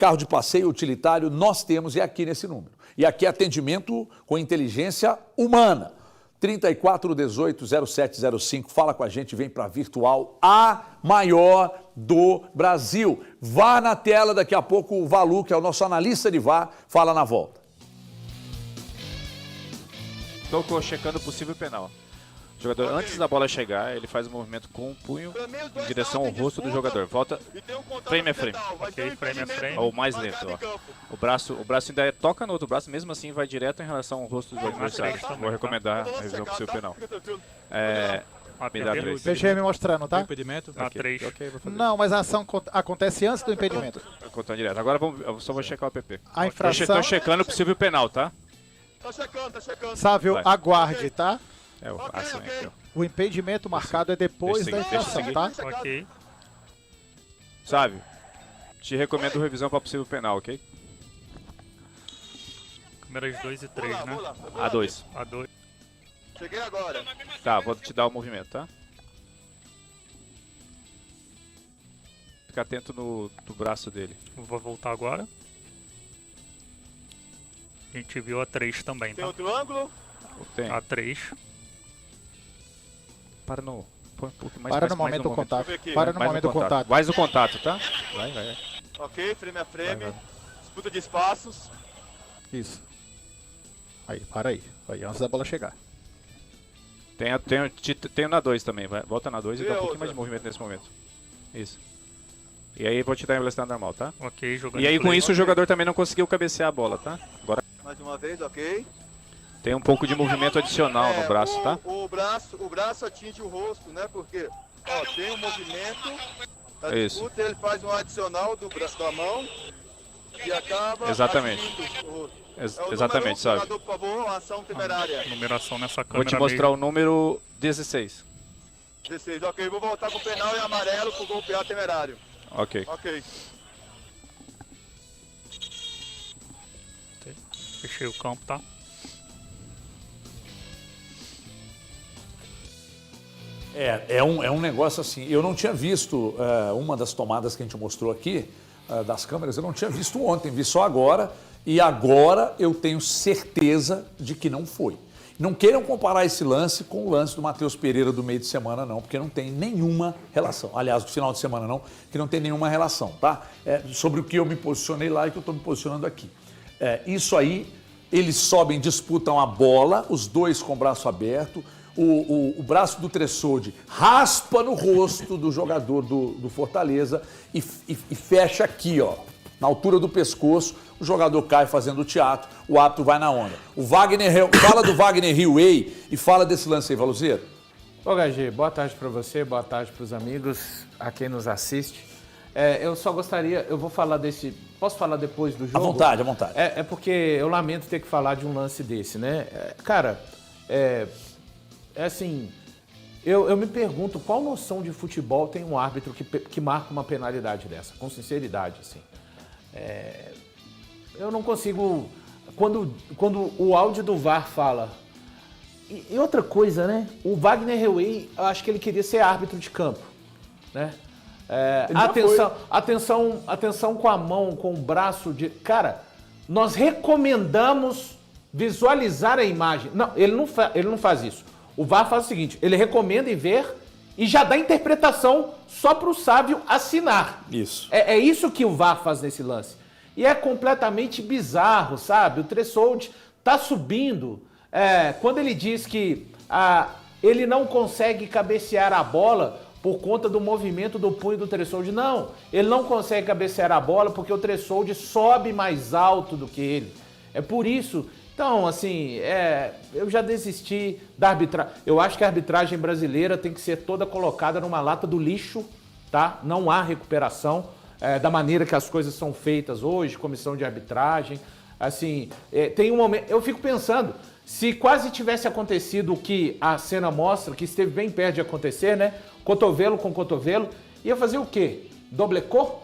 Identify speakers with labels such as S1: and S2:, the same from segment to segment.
S1: Carro de passeio utilitário nós temos e aqui nesse número. E aqui atendimento com inteligência humana. 3418-0705, fala com a gente, vem para a Virtual, a maior do Brasil. Vá na tela, daqui a pouco o Valu, que é o nosso analista de VAR, fala na volta.
S2: Tocou, checando o possível penal. O jogador, antes da bola chegar, ele faz um movimento com o punho em direção ao rosto do jogador. Volta frame a frame.
S3: Ok, frame a frame.
S2: Ou mais lento, ó. O braço ainda toca no outro braço, mesmo assim vai direto em relação ao rosto do adversário. Vou recomendar a revisão possível penal. Me dá 3.
S4: VGM mostrando, tá?
S3: Impedimento na 3.
S4: Não, mas a ação acontece antes do impedimento.
S2: Contando direto. Agora eu só vou checar o app.
S4: A infração...
S2: Estou checando o possível penal, tá?
S5: Tá checando.
S4: Sávio,
S2: Vai.
S4: aguarde, tá?
S2: É o ação aqui, ó.
S4: O impedimento marcado é depois da infração, tá?
S3: Ok.
S2: Sabe? Te recomendo revisão para possível penal, ok?
S3: Câmeras 2 e 3, né?
S2: A2.
S3: A2.
S5: Cheguei agora.
S2: Tá, vou te dar o movimento, tá? Fica atento no braço dele.
S3: Vou voltar agora. A gente viu a 3 também,
S5: Tem
S3: tá?
S5: outro ângulo?
S2: Tem.
S3: A 3.
S2: Para no... Põe um pouco mais,
S4: Para no
S2: mais
S4: momento do contato.
S5: Deixa eu ver aqui.
S4: Para no
S2: Mais
S4: momento
S2: no
S4: do contato.
S2: Mais no contato, tá? Vai.
S5: Ok, frame a frame.
S2: Vai.
S5: Disputa de espaços.
S4: Isso. Aí, para aí. Aí, antes da bola chegar.
S2: Tem na 2 também, vai. Volta na 2 e
S5: E
S2: dá um
S5: a
S2: pouquinho
S5: outra?
S2: mais de movimento nesse momento. Isso. E aí vou te dar em velocidade normal, tá?
S3: Ok, jogando
S2: E aí com
S3: play.
S2: isso o jogador também não conseguiu cabecear a bola, tá? Agora
S5: Mais uma vez, ok.
S2: tem um pouco de movimento adicional no braço, tá?
S5: O braço atinge o rosto, né? Porque ó, tem um movimento da
S2: Isso.
S5: disputa, ele faz um adicional do braço da mão e acaba
S2: Exatamente.
S5: atingindo o rosto.
S2: Exatamente, sabe?
S5: Jogador, por favor, ação temerária.
S3: Numeração nessa câmera
S2: Vou te mostrar
S3: mesmo.
S2: o número 16.
S5: 16, ok. Vou voltar com o penal em amarelo pro golpear temerário.
S2: Ok.
S5: Ok.
S3: Fechei o campo, tá?
S1: É um negócio assim, eu não tinha visto uma das tomadas que a gente mostrou aqui, das câmeras, eu não tinha visto ontem, vi só agora, e agora eu tenho certeza de que não foi. Não queiram comparar esse lance com o lance do Matheus Pereira do meio de semana, não, porque não tem nenhuma relação. Aliás, do final de semana, não, que não tem nenhuma relação, tá? Sobre o que eu me posicionei lá e que eu estou me posicionando aqui. Isso aí, eles sobem, disputam a bola, os dois com o braço aberto, o braço do Tressoldi raspa no rosto do jogador do Fortaleza e fecha aqui, ó, na altura do pescoço, o jogador cai fazendo o teatro, o árbitro vai na onda. O Wagner, fala do Wagner Hillway e fala desse lance aí, Valuzeiro.
S6: Ô, Gagi, boa tarde para você, boa tarde para os amigos, a quem nos assiste. Eu só gostaria, eu vou falar desse, posso falar depois do jogo?
S1: À vontade, à vontade.
S6: É porque eu lamento ter que falar de um lance desse, né? Assim, eu me pergunto qual noção de futebol tem um árbitro que marca uma penalidade dessa, com sinceridade, assim. Eu não consigo, quando o áudio do VAR fala... E outra coisa, né? O Wagner Hillway, eu acho que ele queria ser árbitro de campo, né? Atenção com a mão, com o braço de... Cara, nós recomendamos visualizar a imagem. Não, ele não faz isso. O VAR faz o seguinte, ele recomenda ir ver e já dá interpretação só para o Sávio assinar.
S1: Isso.
S6: É isso que o VAR faz nesse lance. E é completamente bizarro, sabe? O Tressoldi tá subindo. Quando ele diz que ele não consegue cabecear a bola por conta do movimento do punho do Tressoldi. Não, ele não consegue cabecear a bola porque o Tressoldi sobe mais alto do que ele. É por isso. Então, assim, eu já desisti da arbitragem. Eu acho que a arbitragem brasileira tem que ser toda colocada numa lata do lixo, tá? Não há recuperação da maneira que as coisas são feitas hoje, comissão de arbitragem. Assim, tem um momento... Eu fico pensando, se quase tivesse acontecido o que a cena mostra, que esteve bem perto de acontecer, né? Cotovelo com cotovelo, ia fazer o quê? Doblecô?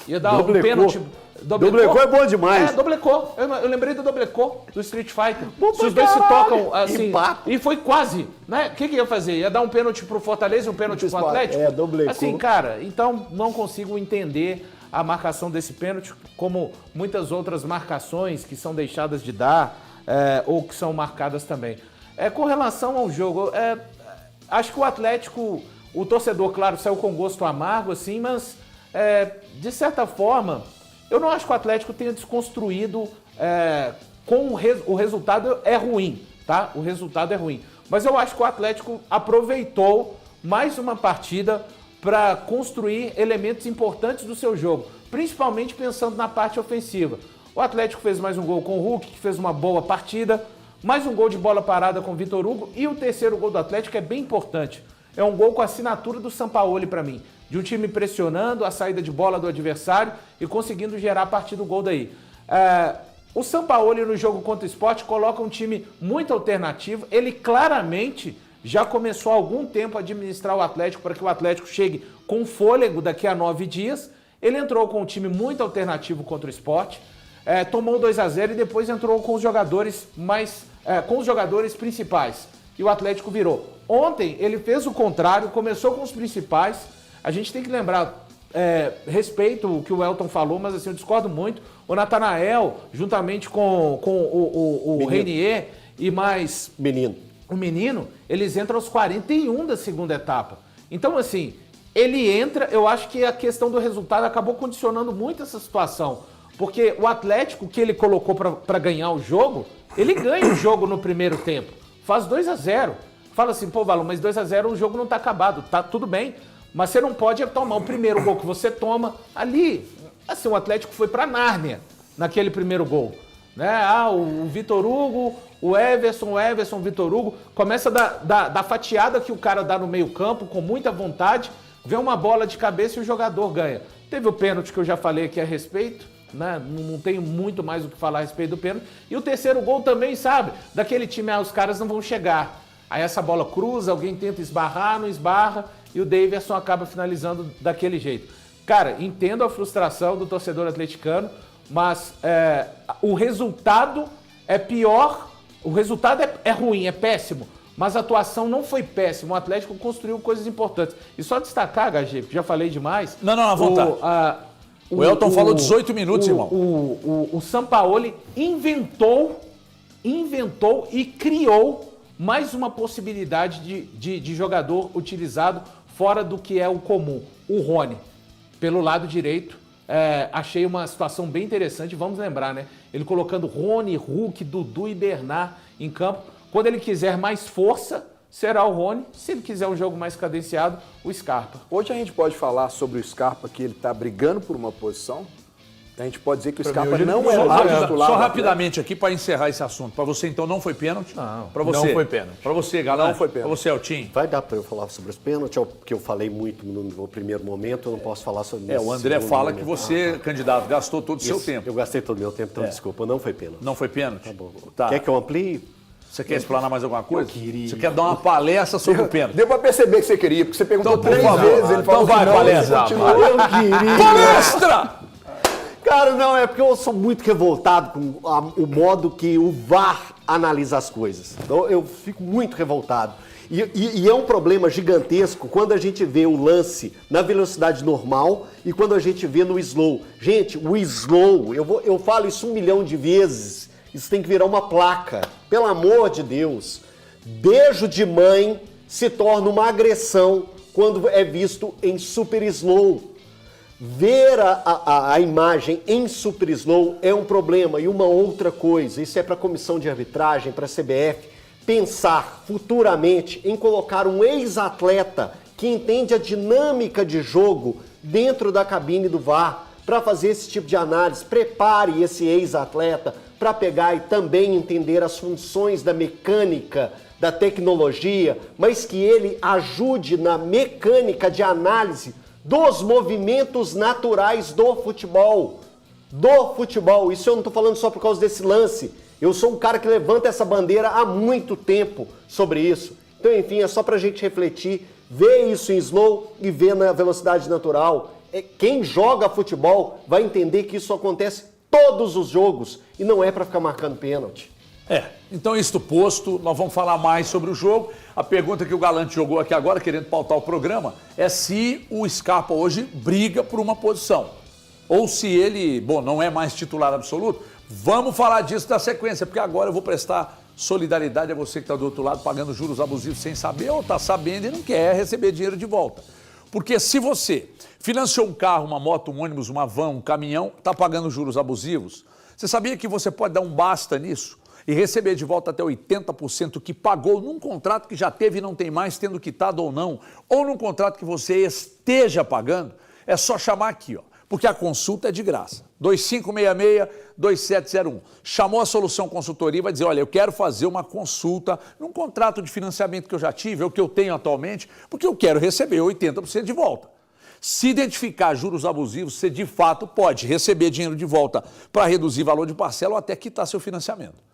S6: Ia dar um pênalti...
S7: Doblecô é bom demais.
S6: Doblecô. Eu lembrei do Doblecô, do Street Fighter. Se os dois se tocam assim, e foi quase, né? O que ia fazer? Ia dar um pênalti pro Fortaleza e um pênalti pro Atlético?
S7: Doblecô.
S6: Assim, cara, então não consigo entender a marcação desse pênalti. como muitas outras marcações que são deixadas de dar ou que são marcadas também. Com relação ao jogo, acho que o Atlético, o torcedor, claro, saiu com gosto amargo, assim, mas de certa forma, eu não acho que o Atlético tenha desconstruído com o resultado é ruim, tá? O resultado é ruim. Mas eu acho que o Atlético aproveitou mais uma partida para construir elementos importantes do seu jogo, principalmente pensando na parte ofensiva. O Atlético fez mais um gol com o Hulk, que fez uma boa partida, mais um gol de bola parada com o Vitor Hugo, e o terceiro gol do Atlético é bem importante. É um gol com a assinatura do Sampaoli para mim, de um time pressionando a saída de bola do adversário e conseguindo gerar a partir do gol daí. O Sampaoli no jogo contra o Sport coloca um time muito alternativo, ele claramente já começou há algum tempo a administrar o Atlético para que o Atlético chegue com fôlego daqui a 9 dias. Ele entrou com um time muito alternativo contra o Sport, tomou 2-0 e depois entrou com os jogadores com os jogadores principais. E o Atlético virou. Ontem ele fez o contrário, começou com os principais. A gente tem que lembrar, respeito o que o Elton falou, mas assim, eu discordo muito. O Natanael, juntamente com o Reinier e mais o menino, eles entram aos 41 da segunda etapa. Então, assim, ele entra, eu acho que a questão do resultado acabou condicionando muito essa situação. Porque o Atlético que ele colocou para ganhar o jogo, ele ganha o jogo no primeiro tempo. Faz 2-0. Fala assim, pô, Valão, mas 2-0 o jogo não tá acabado. Tá tudo bem, mas você não pode tomar o primeiro gol que você toma ali. Assim, o Atlético foi para Nárnia naquele primeiro gol. Né? O Vitor Hugo, o Everson, Vitor Hugo. Começa da fatiada que o cara dá no meio campo, com muita vontade, vê uma bola de cabeça e o jogador ganha. Teve o pênalti que eu já falei aqui a respeito, né? Não tenho muito mais o que falar a respeito do pênalti. E o terceiro gol também, sabe? Daquele time, os caras não vão chegar. Aí essa bola cruza, alguém tenta esbarrar, não esbarra, e o Davidson acaba finalizando daquele jeito. Cara, entendo a frustração do torcedor atleticano, mas o resultado é pior, o resultado é ruim, é péssimo, mas a atuação não foi péssima, o Atlético construiu coisas importantes. E só destacar, HG, porque já falei demais...
S1: Não, à vontade. O Elton falou 18 minutos, irmão.
S6: O Sampaoli inventou e criou mais uma possibilidade de jogador utilizado fora do que é o comum. O Rony, pelo lado direito, achei uma situação bem interessante. Vamos lembrar, né? Ele colocando Rony, Hulk, Dudu e Bernard em campo. Quando ele quiser mais força, será o Rony. Se ele quiser um jogo mais cadenciado, o Scarpa.
S7: Hoje a gente pode falar sobre o Scarpa, que ele está brigando por uma posição. A gente pode dizer que o Scarpa não é mais titular.
S1: Só rapidamente aqui para encerrar esse assunto. Para você, então, não foi pênalti?
S6: Não,
S1: pra você,
S6: não foi pênalti.
S1: Para você, Galante?
S7: Não foi pênalti.
S1: Para você, Eltim?
S8: Vai dar para eu falar sobre os pênaltis, porque eu falei muito no primeiro momento, eu não posso falar sobre isso.
S1: O André fala que você, candidato, gastou todo o seu tempo.
S8: Eu gastei todo o meu tempo, então desculpa, não foi pênalti.
S1: Não foi pênalti?
S8: Tá bom.
S1: Tá.
S8: Quer que eu amplie?
S1: Você quer explanar mais alguma coisa?
S8: Eu queria.
S1: Você quer dar uma palestra sobre o pênalti?
S7: Deu para perceber que você queria, porque você perguntou
S1: Então, por
S7: 3
S1: favor.
S7: vezes, ele falou
S1: Então vai,
S7: que não,
S1: palestra.
S7: você continua.
S8: Eu queria.
S1: Palestra!
S8: Cara, não, é porque eu sou muito revoltado com o modo que o VAR analisa as coisas. Então eu fico muito revoltado. E é um problema gigantesco quando a gente vê o lance na velocidade normal e quando a gente vê no slow. Gente, o slow, eu falo isso 1 milhão de vezes, isso tem que virar uma placa. Pelo amor de Deus. Beijo de mãe se torna uma agressão quando é visto em super slow. Ver a imagem em super slow é um problema. E uma outra coisa, isso é para a comissão de arbitragem, para a CBF, pensar futuramente em colocar um ex-atleta que entende a dinâmica de jogo dentro da cabine do VAR para fazer esse tipo de análise. Prepare esse ex-atleta para pegar e também entender as funções da mecânica, da tecnologia, mas que ele ajude na mecânica de análise dos movimentos naturais do futebol. Isso eu não estou falando só por causa desse lance. Eu sou um cara que levanta essa bandeira há muito tempo sobre isso. Então, enfim, é só para a gente refletir, ver isso em slow e ver na velocidade natural. Quem joga futebol vai entender que isso acontece todos os jogos e não é para ficar marcando pênalti.
S1: Então isto posto, nós vamos falar mais sobre o jogo. A pergunta que o Galante jogou aqui agora, querendo pautar o programa, é se o Scarpa hoje briga por uma posição. ou se ele, bom, não é mais titular absoluto, vamos falar disso na sequência, porque agora eu vou prestar solidariedade a você que está do outro lado pagando juros abusivos sem saber ou está sabendo e não quer receber dinheiro de volta. Porque se você financiou um carro, uma moto, um ônibus, uma van, um caminhão, está pagando juros abusivos, você sabia que você pode dar um basta nisso e receber de volta até 80% que pagou num contrato que já teve e não tem mais, tendo quitado ou não, ou num contrato que você esteja pagando? É só chamar aqui, ó, porque a consulta é de graça. 2566-2701. Chamou a Solução Consultoria e vai dizer, olha, eu quero fazer uma consulta num contrato de financiamento que eu já tive, ou que eu tenho atualmente, porque eu quero receber 80% de volta. Se identificar juros abusivos, você de fato pode receber dinheiro de volta para reduzir valor de parcela ou até quitar seu financiamento.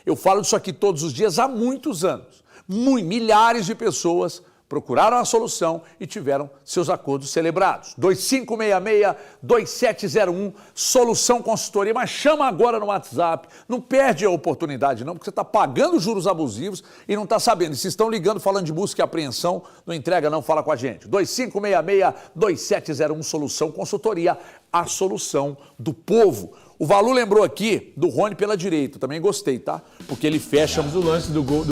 S1: Eu falo disso aqui todos os dias há muitos anos. Milhares de pessoas procuraram a solução e tiveram seus acordos celebrados. 2566-2701, Solução Consultoria, mas chama agora no WhatsApp, não perde a oportunidade não, porque você está pagando juros abusivos e não está sabendo. E se estão ligando falando de busca e apreensão, não entrega não, fala com a gente. 2566-2701, Solução Consultoria, a solução do povo. O Valu lembrou aqui do Rony pela direita, também gostei, tá? Porque ele fecha...
S9: O lance do gol...